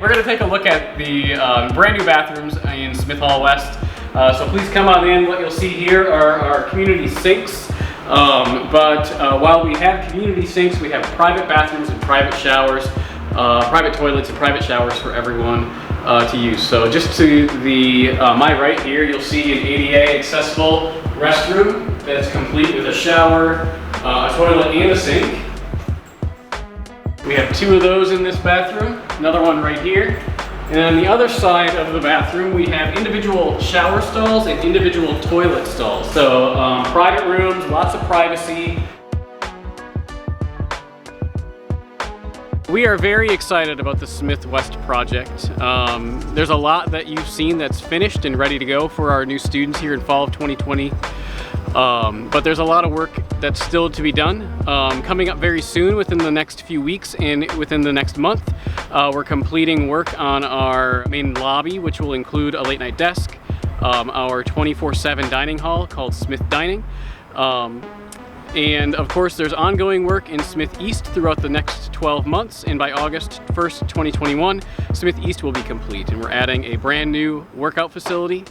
We're going to take a look at the brand new bathrooms in Smith Hall West. So please come on in. What you'll see here are our community sinks. While we have community sinks, we have private bathrooms and private showers, private toilets and private showers for everyone to use. So just to my right here, you'll see an ADA accessible restroom that's complete with a shower, a toilet and a sink. We have 2 of those in this bathroom, another one right here. And on the other side of the bathroom, we have individual shower stalls and individual toilet stalls. So private rooms, lots of privacy. We are very excited about the Smith West project. There's a lot that you've seen that's finished and ready to go for our new students here in fall of 2020. But there's a lot of work that's still to be done. Coming up very soon, within the next few weeks and within the next month, we're completing work on our main lobby, which will include a late night desk, our 24/7 dining hall called Smith Dining. And of course, there's ongoing work in Smith East throughout the next 12 months. And by August 1st, 2021, Smith East will be complete. And we're adding a brand new workout facility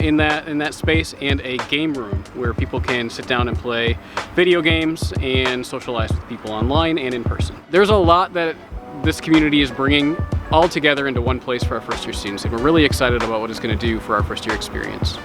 in that space, and a game room where people can sit down and play video games and socialize with people online and in person. There's a lot that this community is bringing all together into one place for our first year students, and we're really excited about what it's going to do for our first year experience.